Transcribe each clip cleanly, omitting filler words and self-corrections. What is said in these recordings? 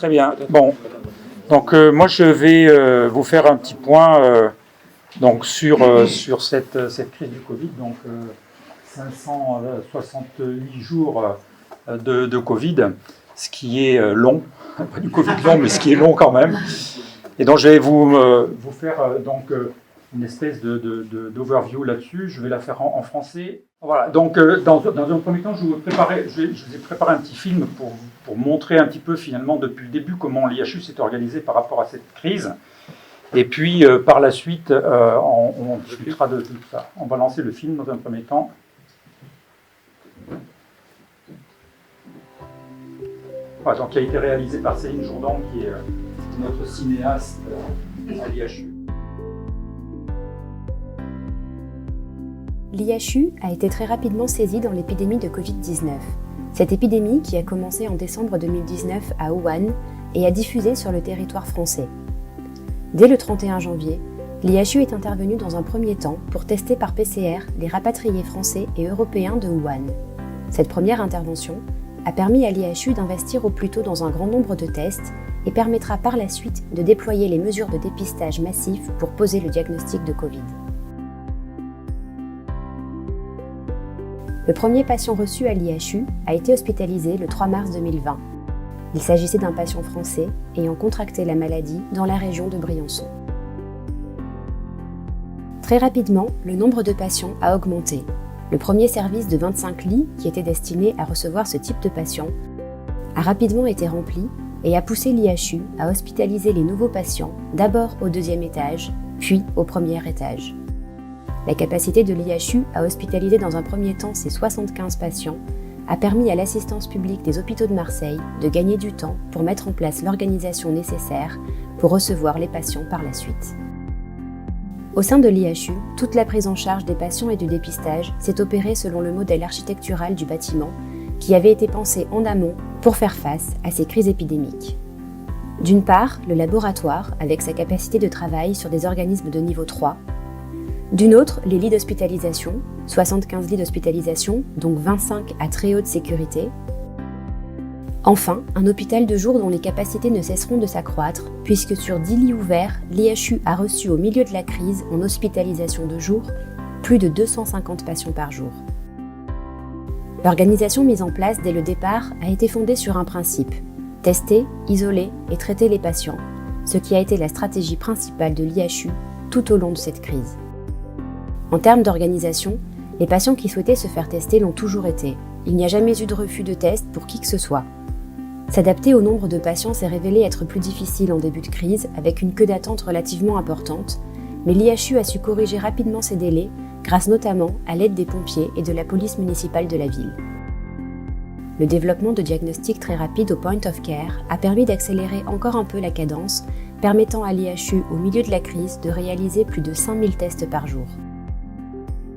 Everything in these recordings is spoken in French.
Très bien. Bon, donc moi je vais vous faire un petit point sur cette crise du Covid. Donc 568 jours de Covid, ce qui est long, pas du Covid long, mais ce qui est long quand même. Et donc je vais vous faire une espèce d'overview là-dessus. Je vais la faire en français. Voilà, donc dans un premier temps, je vous ai préparé un petit film pour montrer un petit peu finalement depuis le début comment l'IHU s'est organisé par rapport à cette crise. Et puis par la suite, on discutera de tout ça. On va lancer le film dans un premier temps. Voilà, donc, qui a été réalisé par Céline Jourdan, qui est notre cinéaste à l'IHU. L'IHU a été très rapidement saisie dans l'épidémie de Covid-19. Cette épidémie qui a commencé en décembre 2019 à Wuhan et a diffusé sur le territoire français. Dès le 31 janvier, l'IHU est intervenue dans un premier temps pour tester par PCR les rapatriés français et européens de Wuhan. Cette première intervention a permis à l'IHU d'investir au plus tôt dans un grand nombre de tests et permettra par la suite de déployer les mesures de dépistage massif pour poser le diagnostic de Covid. Le premier patient reçu à l'IHU a été hospitalisé le 3 mars 2020. Il s'agissait d'un patient français ayant contracté la maladie dans la région de Briançon. Très rapidement, le nombre de patients a augmenté. Le premier service de 25 lits, qui était destiné à recevoir ce type de patients, a rapidement été rempli et a poussé l'IHU à hospitaliser les nouveaux patients d'abord au 2e étage, puis au 1er étage. La capacité de l'IHU à hospitaliser dans un premier temps ces 75 patients a permis à l'assistance publique des hôpitaux de Marseille de gagner du temps pour mettre en place l'organisation nécessaire pour recevoir les patients par la suite. Au sein de l'IHU, toute la prise en charge des patients et du dépistage s'est opérée selon le modèle architectural du bâtiment qui avait été pensé en amont pour faire face à ces crises épidémiques. D'une part, le laboratoire, avec sa capacité de travail sur des organismes de niveau 3. D'une autre, les lits d'hospitalisation, 75 lits d'hospitalisation, donc 25 à très haute sécurité. Enfin, un hôpital de jour dont les capacités ne cesseront de s'accroître, puisque sur 10 lits ouverts, l'IHU a reçu au milieu de la crise, en hospitalisation de jour, plus de 250 patients par jour. L'organisation mise en place dès le départ a été fondée sur un principe: tester, isoler et traiter les patients, ce qui a été la stratégie principale de l'IHU tout au long de cette crise. En termes d'organisation, les patients qui souhaitaient se faire tester l'ont toujours été. Il n'y a jamais eu de refus de test pour qui que ce soit. S'adapter au nombre de patients s'est révélé être plus difficile en début de crise, avec une queue d'attente relativement importante, mais l'IHU a su corriger rapidement ces délais, grâce notamment à l'aide des pompiers et de la police municipale de la ville. Le développement de diagnostics très rapides au point of care a permis d'accélérer encore un peu la cadence, permettant à l'IHU, au milieu de la crise, de réaliser plus de 5000 tests par jour.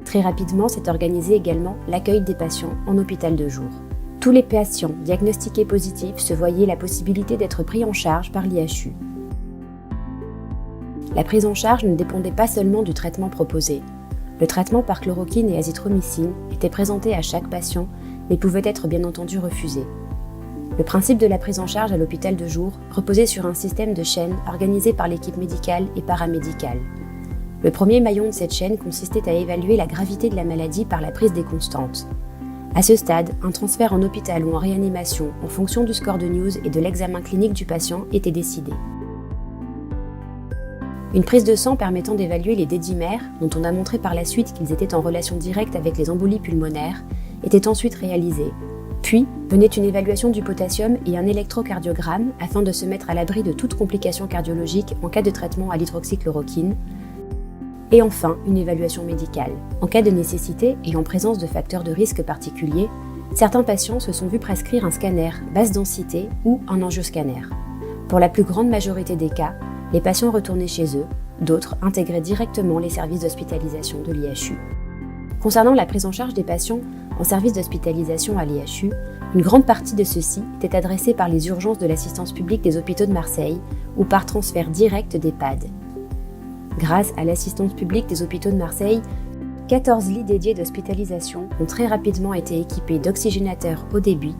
Très rapidement s'est organisé également l'accueil des patients en hôpital de jour. Tous les patients diagnostiqués positifs se voyaient la possibilité d'être pris en charge par l'IHU. La prise en charge ne dépendait pas seulement du traitement proposé. Le traitement par chloroquine et azithromycine était présenté à chaque patient, mais pouvait être bien entendu refusé. Le principe de la prise en charge à l'hôpital de jour reposait sur un système de chaîne organisé par l'équipe médicale et paramédicale. Le premier maillon de cette chaîne consistait à évaluer la gravité de la maladie par la prise des constantes. À ce stade, un transfert en hôpital ou en réanimation en fonction du score de News et de l'examen clinique du patient était décidé. Une prise de sang permettant d'évaluer les dédimères, dont on a montré par la suite qu'ils étaient en relation directe avec les embolies pulmonaires, était ensuite réalisée. Puis venait une évaluation du potassium et un électrocardiogramme afin de se mettre à l'abri de toute complication cardiologique en cas de traitement à l'hydroxychloroquine. Et enfin, une évaluation médicale. En cas de nécessité et en présence de facteurs de risque particuliers, certains patients se sont vus prescrire un scanner basse densité ou un angioscanner. Pour la plus grande majorité des cas, les patients retournaient chez eux, d'autres intégraient directement les services d'hospitalisation de l'IHU. Concernant la prise en charge des patients en service d'hospitalisation à l'IHU, une grande partie de ceux-ci était adressée par les urgences de l'assistance publique des hôpitaux de Marseille ou par transfert direct d'EHPAD. Grâce à l'assistance publique des hôpitaux de Marseille, 14 lits dédiés d'hospitalisation ont très rapidement été équipés d'oxygénateurs haut débit,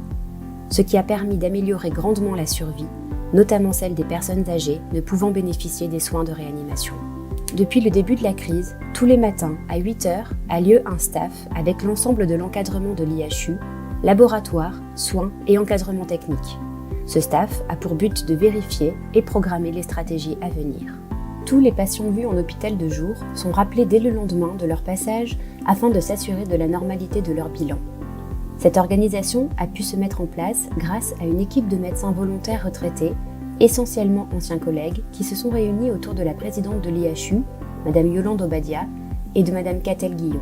ce qui a permis d'améliorer grandement la survie notamment celle des personnes âgées ne pouvant bénéficier des soins de réanimation. Depuis le début de la crise, tous les matins à 8 h a lieu un staff avec l'ensemble de l'encadrement de l'IHU, laboratoire, soins et encadrement technique. Ce staff a pour but de vérifier et programmer les stratégies à venir. Tous les patients vus en hôpital de jour sont rappelés dès le lendemain de leur passage afin de s'assurer de la normalité de leur bilan. Cette organisation a pu se mettre en place grâce à une équipe de médecins volontaires retraités, essentiellement anciens collègues, qui se sont réunis autour de la présidente de l'IHU, Mme Yolande Obadia, et de Mme Catel Guillon.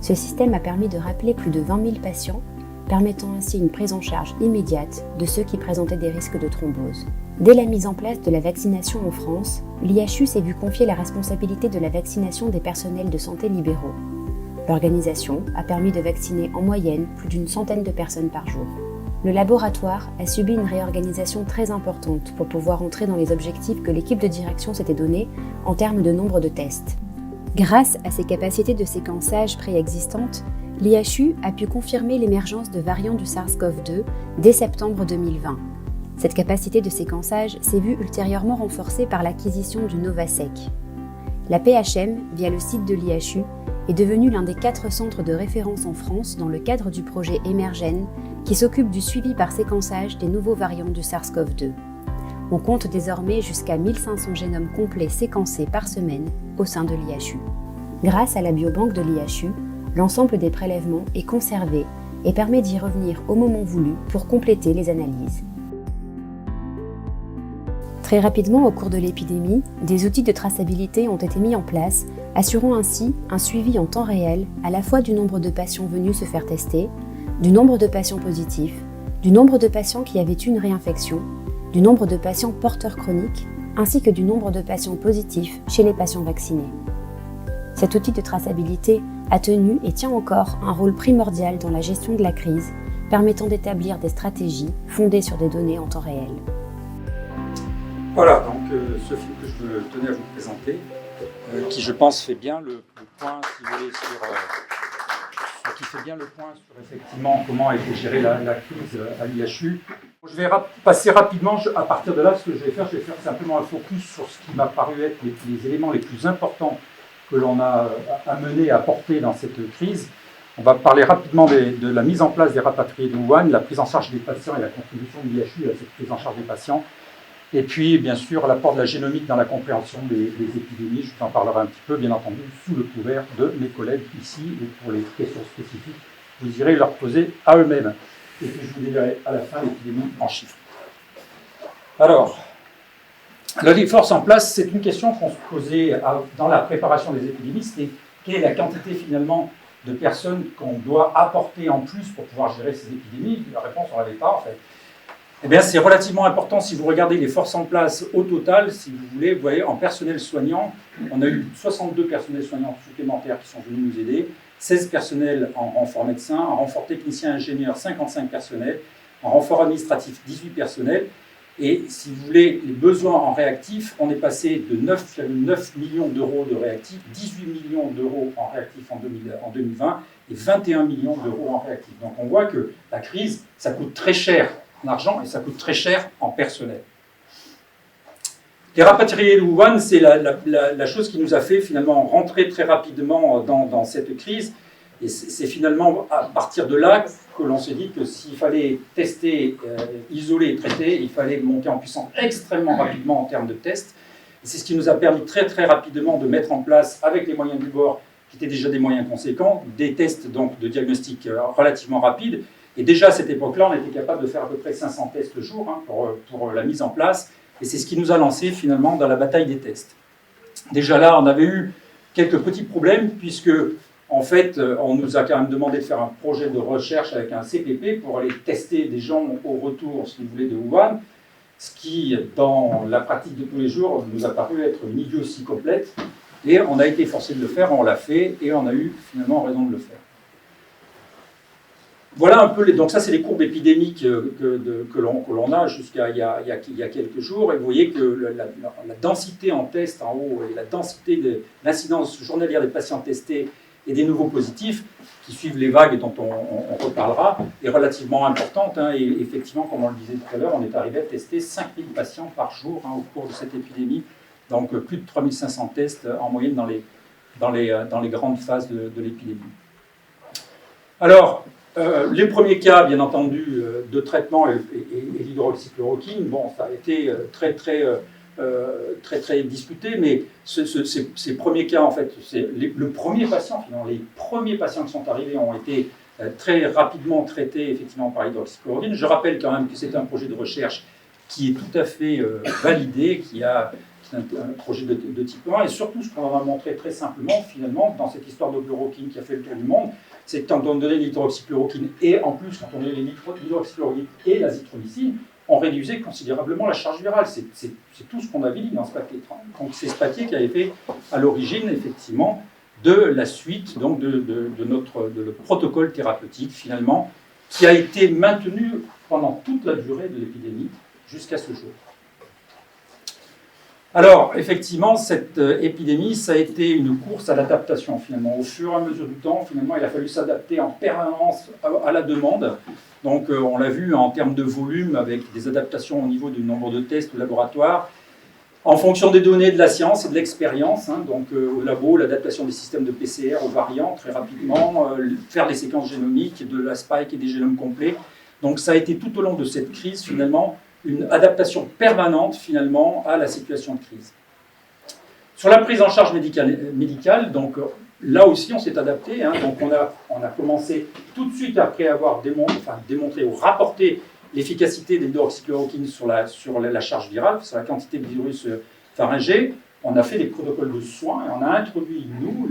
Ce système a permis de rappeler plus de 20 000 patients, permettant ainsi une prise en charge immédiate de ceux qui présentaient des risques de thrombose. Dès la mise en place de la vaccination en France, l'IHU s'est vu confier la responsabilité de la vaccination des personnels de santé libéraux. L'organisation a permis de vacciner en moyenne plus d'une centaine de personnes par jour. Le laboratoire a subi une réorganisation très importante pour pouvoir entrer dans les objectifs que l'équipe de direction s'était donnés en termes de nombre de tests. Grâce à ses capacités de séquençage préexistantes, l'IHU a pu confirmer l'émergence de variants du SARS-CoV-2 dès septembre 2020. Cette capacité de séquençage s'est vue ultérieurement renforcée par l'acquisition du Novasec. La PHM, via le site de l'IHU, est devenue l'un des 4 centres de référence en France dans le cadre du projet Emergen, qui s'occupe du suivi par séquençage des nouveaux variants du SARS-CoV-2. On compte désormais jusqu'à 1500 génomes complets séquencés par semaine au sein de l'IHU. Grâce à la biobanque de l'IHU, l'ensemble des prélèvements est conservé et permet d'y revenir au moment voulu pour compléter les analyses. Très rapidement, au cours de l'épidémie, des outils de traçabilité ont été mis en place, assurant ainsi un suivi en temps réel à la fois du nombre de patients venus se faire tester, du nombre de patients positifs, du nombre de patients qui avaient une réinfection, du nombre de patients porteurs chroniques, ainsi que du nombre de patients positifs chez les patients vaccinés. Cet outil de traçabilité a tenu et tient encore un rôle primordial dans la gestion de la crise, permettant d'établir des stratégies fondées sur des données en temps réel. Voilà, donc ce film que je tenais à vous présenter, qui je pense fait bien le point, si vous voulez, qui fait bien le point sur effectivement comment a été gérée la crise à l'IHU. Je vais passer rapidement, à partir de là, ce que je vais faire simplement un focus sur ce qui m'a paru être les éléments les plus importants que l'on a amené à porter dans cette crise. On va parler rapidement de la mise en place des rapatriés de Wuhan, la prise en charge des patients et la contribution de l'IHU à cette prise en charge des patients. Et puis, bien sûr, l'apport de la génomique dans la compréhension des épidémies. Je vous en parlerai un petit peu, bien entendu, sous le couvert de mes collègues ici. Et pour les questions spécifiques, vous irez leur poser à eux-mêmes. Et puis, je vous dirai à la fin l'épidémie en chiffres. Alors, les forces en place, c'est une question qu'on se posait dans la préparation des épidémies. C'était quelle est la quantité, finalement, de personnes qu'on doit apporter en plus pour pouvoir gérer ces épidémies. La réponse, on ne l'avait pas, en fait. Eh bien, c'est relativement important si vous regardez les forces en place au total, si vous voulez, vous voyez, en personnel soignant, on a eu 62 personnels soignants supplémentaires qui sont venus nous aider, 16 personnels en renfort médecin, en renfort technicien ingénieur, 55 personnels, en renfort administratif, 18 personnels, et si vous voulez, les besoins en réactifs, on est passé de 9,9 millions d'euros de réactifs, 18 millions d'euros en réactifs en 2020, et 21 millions d'euros en réactifs. Donc on voit que la crise, ça coûte très cher en argent et ça coûte très cher en personnel. Les rapatriés de Wuhan, c'est la chose qui nous a fait finalement rentrer très rapidement dans cette crise. Et c'est finalement à partir de là que l'on s'est dit que s'il fallait tester, isoler et traiter, il fallait monter en puissance extrêmement rapidement en termes de tests. Et c'est ce qui nous a permis très très rapidement de mettre en place, avec les moyens du bord, qui étaient déjà des moyens conséquents, des tests donc, de diagnostic relativement rapides. Et déjà à cette époque-là, on était capable de faire à peu près 500 tests le jour pour la mise en place. Et c'est ce qui nous a lancé finalement dans la bataille des tests. Déjà là, on avait eu quelques petits problèmes puisque, en fait, on nous a quand même demandé de faire un projet de recherche avec un CPP pour aller tester des gens au retour, si vous voulez, de Wuhan, ce qui, dans la pratique de tous les jours, nous a paru être une idiotie complète. Et on a été forcé de le faire, on l'a fait, et on a eu finalement raison de le faire. Voilà un peu, donc ça c'est les courbes épidémiques que l'on a jusqu'à il y a quelques jours, et vous voyez que la densité en tests en haut et la densité de l'incidence journalière des patients testés et des nouveaux positifs qui suivent les vagues et dont on reparlera, est relativement importante. Hein, et effectivement, comme on le disait tout à l'heure, on est arrivé à tester 5000 patients par jour au cours de cette épidémie, donc plus de 3500 tests en moyenne dans les grandes phases de l'épidémie. Alors, les premiers cas, bien entendu, de traitement et l'hydroxychloroquine, bon, ça a été très discuté, mais ces premiers cas, en fait, le premier patient, finalement, les premiers patients qui sont arrivés ont été très rapidement traités, effectivement, par l'hydroxychloroquine. Je rappelle quand même que c'est un projet de recherche qui est tout à fait validé, qui a un projet de type 1, et surtout, ce qu'on va montrer très simplement, finalement, dans cette histoire de chloroquine qui a fait le tour du monde, c'est que quand on donnait l'hydroxychloroquine, et en plus, quand on donnait l'hydroxychloroquine et l'azithromycine, on réduisait considérablement la charge virale. C'est tout ce qu'on avait dit dans ce papier. Donc c'est ce papier qui avait fait à l'origine, effectivement, de la suite donc de notre protocole thérapeutique, finalement, qui a été maintenu pendant toute la durée de l'épidémie jusqu'à ce jour. Alors, effectivement, cette épidémie, ça a été une course à l'adaptation, finalement. Au fur et à mesure du temps, finalement, il a fallu s'adapter en permanence à la demande. Donc, on l'a vu en termes de volume, avec des adaptations au niveau du nombre de tests au laboratoire, en fonction des données de la science et de l'expérience. Hein, donc, au labo, l'adaptation des systèmes de PCR aux variants, très rapidement, faire les séquences génomiques, de la spike et des génomes complets. Donc, ça a été tout au long de cette crise, finalement, une adaptation permanente, finalement, à la situation de crise. Sur la prise en charge médicale, donc, là aussi, on s'est adapté. Hein, donc, on a commencé tout de suite après avoir démontré ou rapporté l'efficacité de l'hydroxychloroquine sur la charge virale, sur la quantité de virus pharyngé. On a fait des protocoles de soins et on a introduit, nous,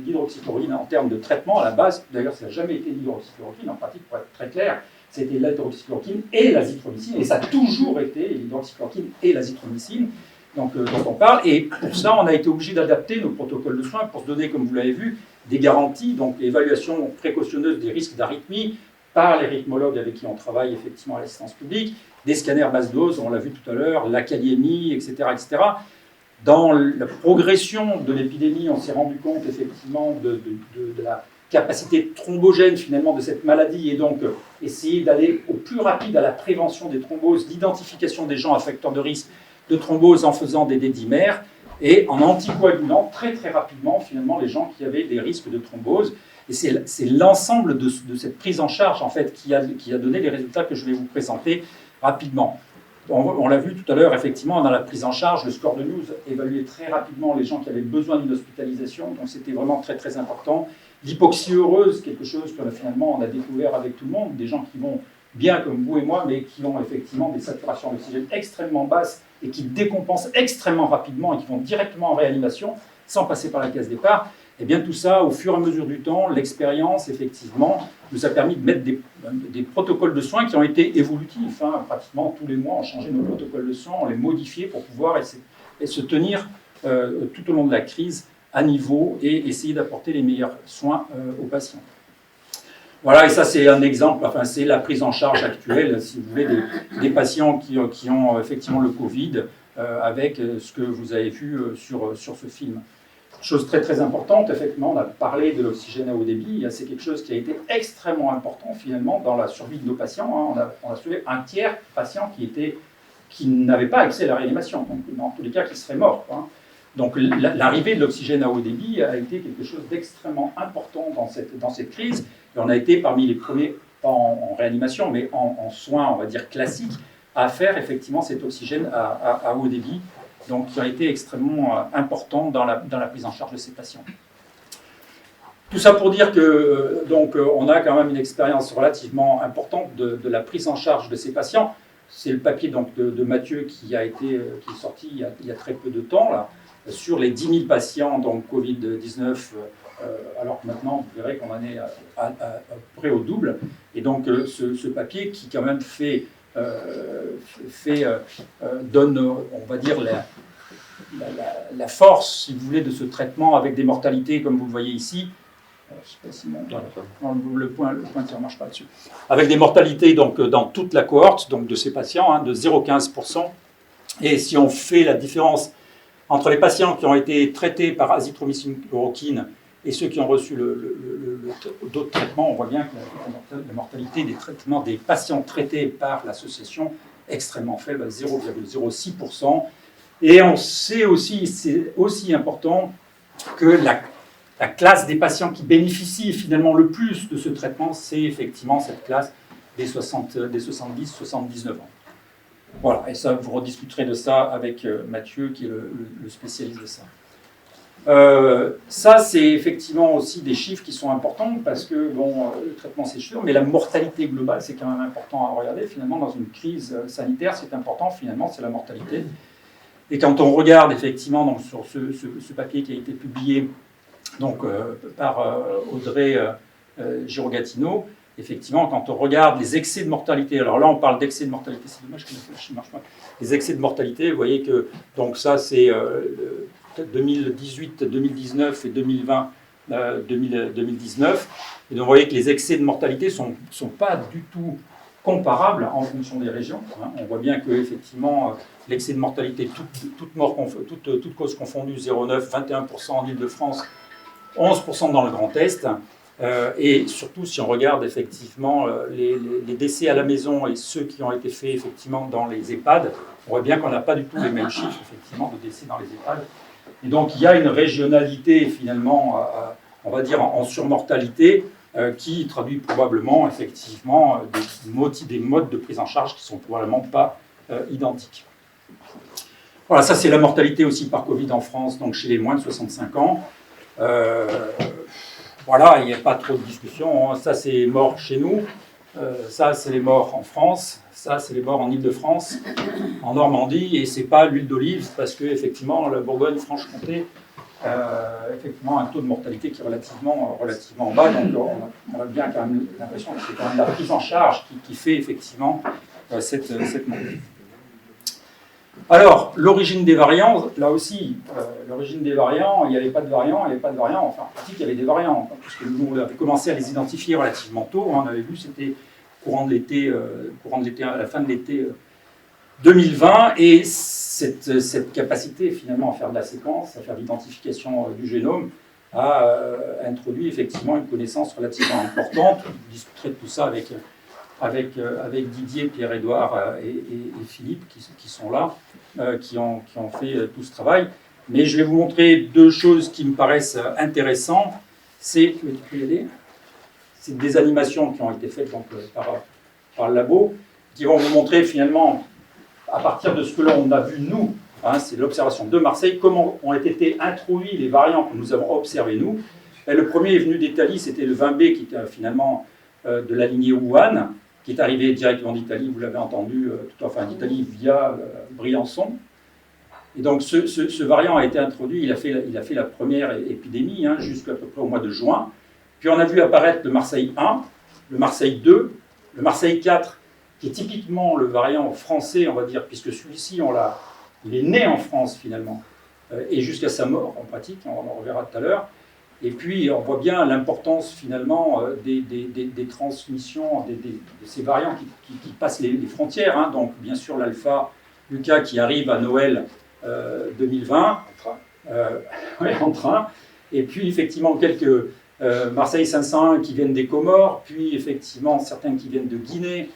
l'hydroxychloroquine en termes de traitement à la base. D'ailleurs, ça n'a jamais été l'hydroxychloroquine, en pratique, pour être très clair. C'était l'hydroxychloroquine et l'azithromycine, et ça a toujours été l'hydroxychloroquine et l'azithromycine dont on parle. Et pour ça, on a été obligé d'adapter nos protocoles de soins pour se donner, comme vous l'avez vu, des garanties, donc l'évaluation précautionneuse des risques d'arythmie par les rythmologues avec qui on travaille effectivement à l'assistance publique, des scanners basse dose, on l'a vu tout à l'heure, la kaliémie, etc., etc. Dans la progression de l'épidémie, on s'est rendu compte effectivement de la capacité thrombogène finalement de cette maladie, et donc essayer d'aller au plus rapide à la prévention des thromboses, l'identification des gens à facteur de risque de thrombose en faisant des dédimères et en anticoagulant très très rapidement finalement les gens qui avaient des risques de thrombose. Et c'est l'ensemble de cette prise en charge en fait qui a donné les résultats que je vais vous présenter rapidement. On l'a vu tout à l'heure, effectivement, dans la prise en charge, le score de news évaluait très rapidement les gens qui avaient besoin d'une hospitalisation, donc c'était vraiment très très important. L'hypoxie heureuse, quelque chose que finalement on a découvert avec tout le monde, des gens qui vont bien comme vous et moi, mais qui ont effectivement des saturations d'oxygène extrêmement basses et qui décompensent extrêmement rapidement et qui vont directement en réanimation sans passer par la case départ. Et bien tout ça, au fur et à mesure du temps, l'expérience, effectivement, nous a permis de mettre des protocoles de soins qui ont été évolutifs. Hein. Pratiquement tous les mois, on changeait nos protocoles de soins, on les modifiait pour pouvoir se tenir tout au long de la crise à niveau et essayer d'apporter les meilleurs soins aux patients. Voilà, et ça c'est un exemple, enfin c'est la prise en charge actuelle, si vous voulez, des patients qui ont effectivement le Covid, avec ce que vous avez vu sur ce film. Chose très très importante, effectivement, on a parlé de l'oxygène à haut débit, c'est quelque chose qui a été extrêmement important finalement dans la survie de nos patients. Hein. On a sauvé un tiers de patients qui n'avaient pas accès à la réanimation, donc dans tous les cas qui seraient morts. Hein. Donc l'arrivée de l'oxygène à haut débit a été quelque chose d'extrêmement important dans cette crise, et on a été parmi les premiers, pas en réanimation, mais en soins, on va dire, classiques, à faire effectivement cet oxygène à haut débit, donc qui a été extrêmement important dans la prise en charge de ces patients. Tout ça pour dire que donc, on a quand même une expérience relativement importante de la prise en charge de ces patients. C'est le papier donc, de Mathieu qui est sorti il y a très peu de temps, là, sur les 10 000 patients donc Covid-19, alors que maintenant, vous verrez qu'on en est à près au double. Et donc, ce papier qui quand même donne, on va dire, la force, si vous voulez, de ce traitement avec des mortalités, comme vous le voyez ici. Je ne sais pas si le pointeur ne marche pas dessus. Avec des mortalités donc, dans toute la cohorte donc, de ces patients, hein, de 0,15%. Et si on fait la différence entre les patients qui ont été traités par azithromycine chloroquine et ceux qui ont reçu d'autres traitements, on voit bien que la mortalité des traitements des patients traités par l'association est extrêmement faible, à 0,06%. Et on sait aussi, c'est aussi important, que la classe des patients qui bénéficient finalement le plus de ce traitement, c'est effectivement cette classe des 70-79 ans. Voilà, et ça, vous rediscuterez de ça avec Mathieu, qui est le spécialiste de ça. Ça, c'est effectivement aussi des chiffres qui sont importants, parce que, bon, le traitement, c'est sûr, mais la mortalité globale, c'est quand même important à regarder. Finalement, dans une crise sanitaire, c'est important, finalement, c'est la mortalité. Et quand on regarde, effectivement, donc, sur ce papier qui a été publié donc, par Audrey Girogatino, effectivement, quand on regarde les excès de mortalité, alors là, on parle d'excès de mortalité, c'est dommage que la flèche ne marche pas. Les excès de mortalité, vous voyez que, donc ça, c'est 2018, 2019 et 2020, 2019. Et donc, vous voyez que les excès de mortalité ne sont pas du tout comparables en fonction des régions. On voit bien que, effectivement, l'excès de mortalité, toute cause confondue, 0,9, 21% en Île-de-France, 11% dans le Grand Est. Et surtout, si on regarde effectivement les décès à la maison et ceux qui ont été faits effectivement dans les EHPAD, on voit bien qu'on n'a pas du tout les mêmes chiffres effectivement de décès dans les EHPAD. Et donc il y a une régionalité finalement, on va dire en surmortalité, qui traduit probablement effectivement des modes de prise en charge qui ne sont probablement pas identiques. Voilà, ça c'est la mortalité aussi par Covid en France, donc chez les moins de 65 ans. Voilà, il n'y a pas trop de discussion. Ça, c'est mort chez nous. Ça, c'est les morts en France. Ça, c'est les morts en Île-de-France, en Normandie. Et ce n'est pas l'huile d'olive, parce qu'effectivement, la Bourgogne-Franche-Comté, effectivement, un taux de mortalité qui est relativement bas. Donc, on a bien quand même l'impression que c'est quand même la prise en charge qui fait effectivement cette mortalité. Alors, l'origine des variants, là aussi, l'origine des variants, il n'y avait pas de variants, enfin en pratique il y avait des variants, puisque nous on avait commencé à les identifier relativement tôt, on avait vu, c'était courant de l'été, à la fin de l'été 2020, et cette capacité finalement à faire de la séquence, à faire de l'identification du génome, a introduit effectivement une connaissance relativement importante. Je discuterai de tout ça avec Didier, Pierre-Édouard et Philippe qui sont là, qui ont fait tout ce travail. Mais je vais vous montrer deux choses qui me paraissent intéressantes. C'est des animations qui ont été faites donc, par le labo, qui vont vous montrer finalement, à partir de ce que l'on a vu nous, c'est l'observation de Marseille, comment ont été introduits les variants que nous avons observés nous. Et le premier est venu d'Italie, c'était le 20B qui était finalement de la lignée Wuhan, qui est arrivé directement d'Italie, vous l'avez entendu, d'Italie via Briançon. Et donc ce variant a été introduit, il a fait la première épidémie, jusqu'à peu près au mois de juin. Puis on a vu apparaître le Marseille 1, le Marseille 2, le Marseille 4, qui est typiquement le variant français, on va dire, puisque celui-ci, il est né en France finalement, et jusqu'à sa mort en pratique, on en reverra tout à l'heure. Et puis, on voit bien l'importance, finalement, des transmissions, de ces variants qui passent les frontières. Donc, bien sûr, l'alpha Lucas qui arrive à Noël 2020, en train. Et puis, effectivement, quelques Marseille 501 qui viennent des Comores, puis, effectivement, certaines qui viennent de Guinée,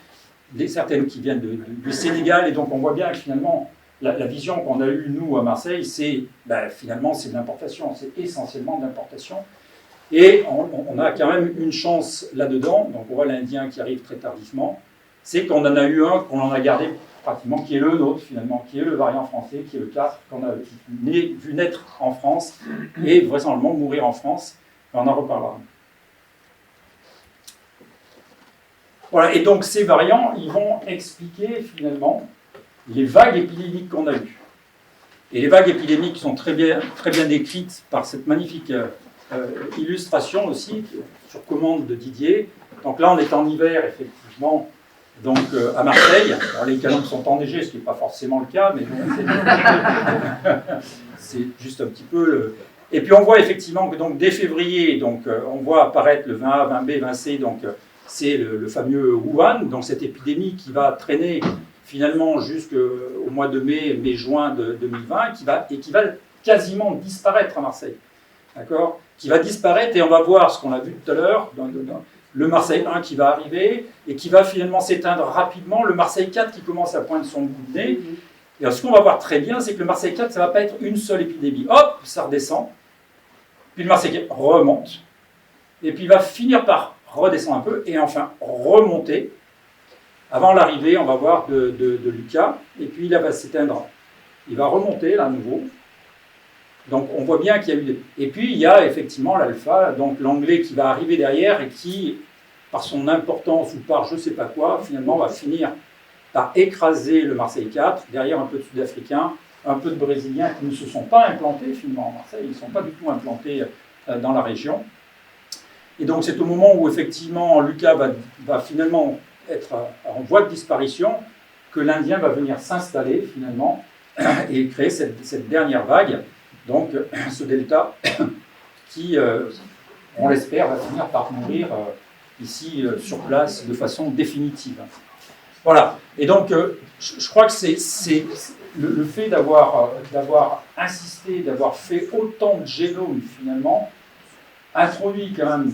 certaines qui viennent du Sénégal. Et donc, on voit bien que, finalement, la vision qu'on a eue, nous, à Marseille, c'est finalement, c'est de l'importation, c'est essentiellement de l'importation. Et on a quand même une chance là-dedans, donc on voit l'Indien qui arrive très tardivement, c'est qu'on en a eu un, qu'on en a gardé pratiquement, qui est le nôtre finalement, qui est le variant français, qui est le 4, qu'on a vu naître en France, et vraisemblablement mourir en France, et on en reparlera. Voilà, et donc ces variants, ils vont expliquer finalement les vagues épidémiques qu'on a eues. Et les vagues épidémiques sont très bien décrites par cette magnifique illustration aussi, sur commande de Didier. Donc là, on est en hiver, effectivement, donc, à Marseille. Alors, les calanques sont enneigées, ce qui n'est pas forcément le cas, mais bon, c'est juste un petit peu... Et puis on voit effectivement que donc, dès février, donc, on voit apparaître le 20A, 20B, 20C, donc c'est le fameux Wuhan, donc cette épidémie qui va traîner finalement jusqu'au mois de mai-juin 2020, et qui va quasiment disparaître à Marseille. d'accord, qui va disparaître et on va voir ce qu'on a vu tout à l'heure, le Marseille 1 qui va arriver et qui va finalement s'éteindre rapidement, le Marseille 4 qui commence à poindre son bout de nez. Et alors, ce qu'on va voir très bien, c'est que le Marseille 4, ça ne va pas être une seule épidémie. Hop, ça redescend, puis le Marseille 4 remonte, et puis il va finir par redescendre un peu et enfin remonter. Avant l'arrivée, on va voir de Lucas, et puis là va s'éteindre. Il va remonter là à nouveau. Donc on voit bien qu'il y a eu des... Et puis il y a effectivement l'alpha, donc l'anglais qui va arriver derrière et qui, par son importance ou par je ne sais pas quoi, finalement va finir par écraser le Marseille 4, derrière un peu de Sud-Africains, un peu de Brésiliens qui ne se sont pas implantés finalement à Marseille, ils ne sont pas du tout implantés dans la région. Et donc c'est au moment où effectivement Lucas va finalement être en voie de disparition que l'Indien va venir s'installer finalement et créer cette dernière vague, donc ce delta qui, on l'espère, va finir par mourir ici sur place de façon définitive. Voilà, et donc je crois que c'est le fait d'avoir insisté, d'avoir fait autant de génomes finalement, introduit quand même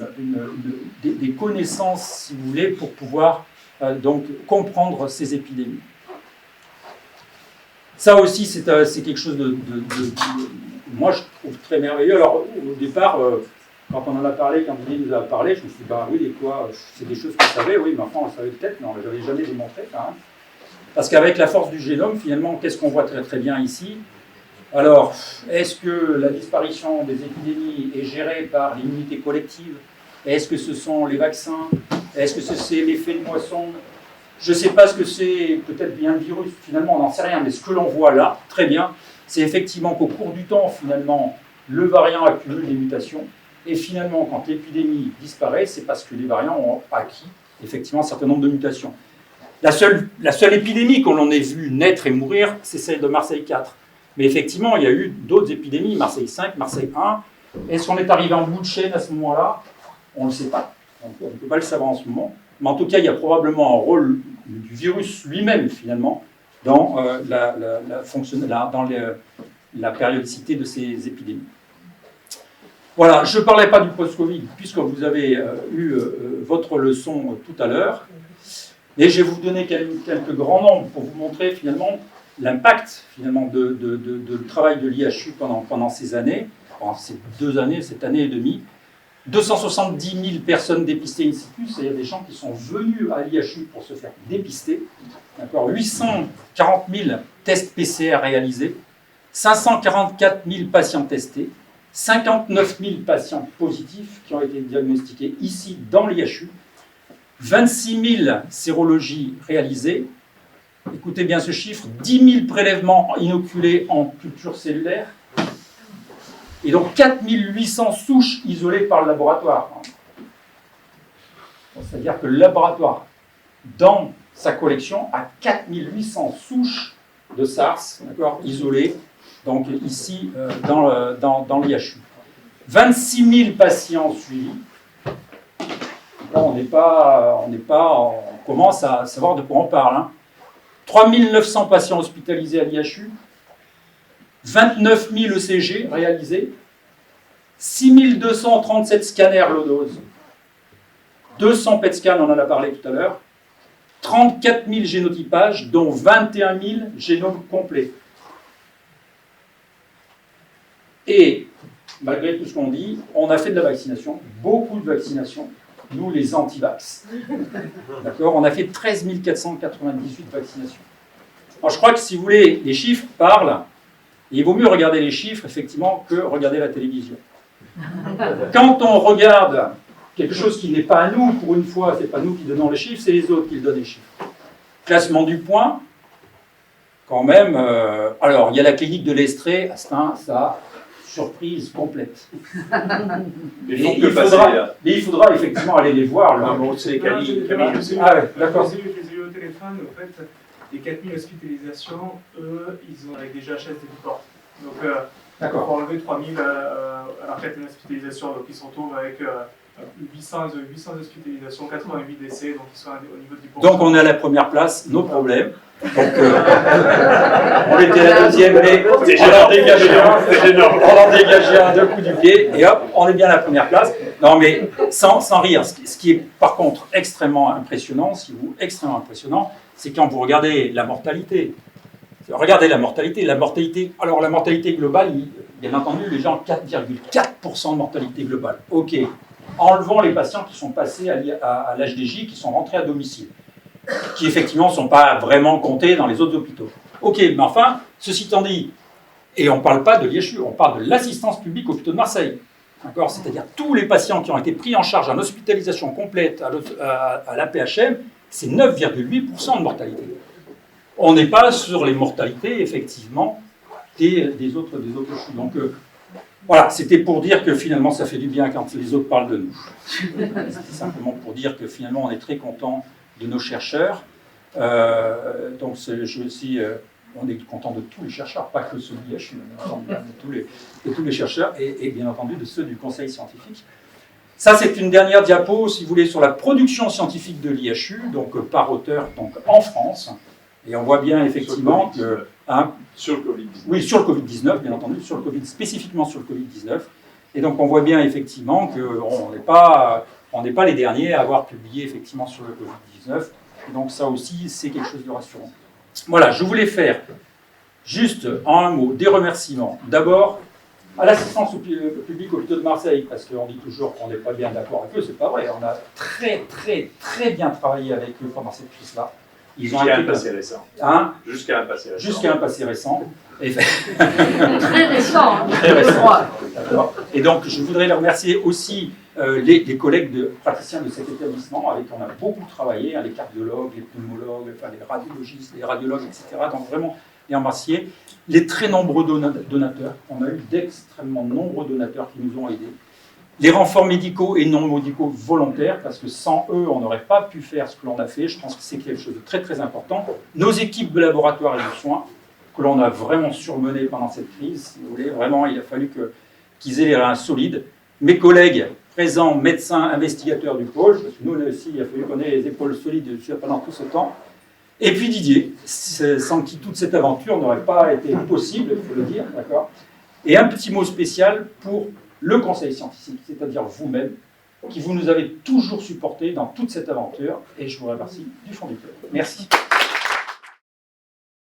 des connaissances, si vous voulez, pour pouvoir donc comprendre ces épidémies. Ça aussi, c'est quelque chose moi, je trouve très merveilleux. Alors, au départ, quand on en a parlé, quand Didier nous a parlé, je me suis dit, bah oui, et quoi, c'est des choses qu'on savait, oui, mais enfin, on savait peut-être, mais on ne les avait jamais démontrées, quand même. Parce qu'avec la force du génome, finalement, qu'est-ce qu'on voit très très bien ici? Alors, est-ce que la disparition des épidémies est gérée par l'immunité collective? Est-ce que ce sont les vaccins? Est-ce que c'est l'effet de moisson? Je ne sais pas ce que c'est, peut-être bien le virus, finalement, on n'en sait rien, mais ce que l'on voit là, très bien, c'est effectivement qu'au cours du temps, finalement, le variant accumule des mutations, et finalement, quand l'épidémie disparaît, c'est parce que les variants ont acquis, effectivement, un certain nombre de mutations. La seule épidémie qu'on en ait vu naître et mourir, c'est celle de Marseille 4. Mais effectivement, il y a eu d'autres épidémies, Marseille 5, Marseille 1. Est-ce qu'on est arrivé en bout de chaîne à ce moment-là? On ne le sait pas. On ne peut pas le savoir en ce moment. Mais en tout cas, il y a probablement un rôle du virus lui-même, finalement, dans, la périodicité de ces épidémies. Voilà, je ne parlais pas du post-Covid, puisque vous avez eu votre leçon tout à l'heure. Et je vais vous donner quelques grands nombres pour vous montrer, finalement, l'impact, finalement, de travail de l'IHU pendant ces années, pendant ces 2 années, cette année et demie. 270 000 personnes dépistées in situ, c'est-à-dire des gens qui sont venus à l'IHU pour se faire dépister. 840 000 tests PCR réalisés, 544 000 patients testés, 59 000 patients positifs qui ont été diagnostiqués ici dans l'IHU, 26 000 sérologies réalisées, écoutez bien ce chiffre, 10 000 prélèvements inoculés en culture cellulaire, et donc 4 800 souches isolées par le laboratoire. C'est-à-dire que le laboratoire, dans sa collection, a 4 800 souches de SARS, isolées, donc ici dans l'IHU. 26 000 patients suivis. Là, on commence à savoir de quoi on parle. 3 900 patients hospitalisés à l'IHU, 29 000 ECG réalisés, 6 237 scanners low-dose, 200 PET scans, on en a parlé tout à l'heure, 34 000 génotypages, dont 21 000 génomes complets. Et, malgré tout ce qu'on dit, on a fait de la vaccination, beaucoup de vaccination, nous les anti-vax. D'accord ? On a fait 13 498 vaccinations. Alors, je crois que si vous voulez, les chiffres parlent. Il vaut mieux regarder les chiffres, effectivement, que regarder la télévision. Quand on regarde quelque chose qui n'est pas à nous, pour une fois, ce n'est pas nous qui donnons les chiffres, c'est les autres qui donnent les chiffres. Classement du point, quand même. Alors, il y a la clinique de l'Estrée, ça, surprise complète. Mais il faudra effectivement aller les voir. Là. Non, c'est Camille. Ah ouais, d'accord. Je les ai eu au téléphone, en fait, les 4000 hospitalisations, eux, ils ont avec des GHS des portes. Donc, pour enlever 3000 à la retraite de l'hospitalisation, donc ils se retrouvent avec 800 hospitalisations, 88 décès, donc ils sont au niveau du Donc on est à la première place, nos problèmes. Donc on était à la deuxième, mais on en dégageait un de coup du pied, et hop, on est bien à la première place. Non mais sans rire, ce qui est par contre extrêmement impressionnant, c'est quand vous regardez la mortalité. Regardez la mortalité. Alors la mortalité globale, bien entendu, les gens 4,4% de mortalité globale. Ok, enlevons les patients qui sont passés à l'HDJ, qui sont rentrés à domicile, qui effectivement ne sont pas vraiment comptés dans les autres hôpitaux. Ok, mais enfin, ceci étant dit, et on ne parle pas de l'IHU, on parle de l'assistance publique au hôpital de Marseille. D'accord, c'est-à-dire tous les patients qui ont été pris en charge en hospitalisation complète à l'AP-HM, c'est 9,8% de mortalité. On n'est pas sur les mortalités, effectivement, des autres HU. Donc, voilà, c'était pour dire que finalement, ça fait du bien quand les autres parlent de nous. C'était simplement pour dire que finalement, on est très content de nos chercheurs. Donc, on est content de tous les chercheurs, pas que ceux de l'IHU, de tous les chercheurs et bien entendu de ceux du conseil scientifique. Ça, c'est une dernière diapo, si vous voulez, sur la production scientifique de l'IHU, donc par auteur donc, en France. Et on voit bien effectivement que... sur le Covid-19. Oui, sur le Covid-19, bien entendu, spécifiquement sur le Covid-19. Et donc on voit bien effectivement qu'on n'est pas les derniers à avoir publié effectivement sur le Covid-19. Et donc ça aussi, c'est quelque chose de rassurant. Voilà, je voulais faire juste en un mot des remerciements. D'abord, à l'assistance publique au hôpital de Marseille, parce qu'on dit toujours qu'on n'est pas bien d'accord avec eux, c'est pas vrai. On a très bien travaillé avec eux pendant cette crise-là. Jusqu'à un passé récent. Hein? Jusqu'à un passé récent. Jusqu'à un passé récent. Et... Très récent. Très récent. D'accord. Et donc, je voudrais les remercier aussi les collègues praticiens de cet établissement avec qui on a beaucoup travaillé, hein, les cardiologues, les pneumologues, enfin, les radiologistes, les radiologues, etc. Donc, vraiment, les remercier. Les très nombreux donateurs. On a eu d'extrêmement nombreux donateurs qui nous ont aidés. Les renforts médicaux et non médicaux volontaires, parce que sans eux, on n'aurait pas pu faire ce que l'on a fait. Je pense que c'est quelque chose de très important. Nos équipes de laboratoire et de soins, que l'on a vraiment surmenées pendant cette crise, si vous voulez. Vraiment, il a fallu qu'ils aient les reins solides. Mes collègues présents, médecins, investigateurs du pôle, parce que nous aussi, il a fallu qu'on ait les épaules solides pendant tout ce temps. Et puis Didier, sans qui toute cette aventure n'aurait pas été possible, il faut le dire, d'accord. Et un petit mot spécial pour le conseil scientifique, c'est-à-dire vous-même, qui vous nous avez toujours supportés dans toute cette aventure, et je vous remercie du fond du cœur. Merci.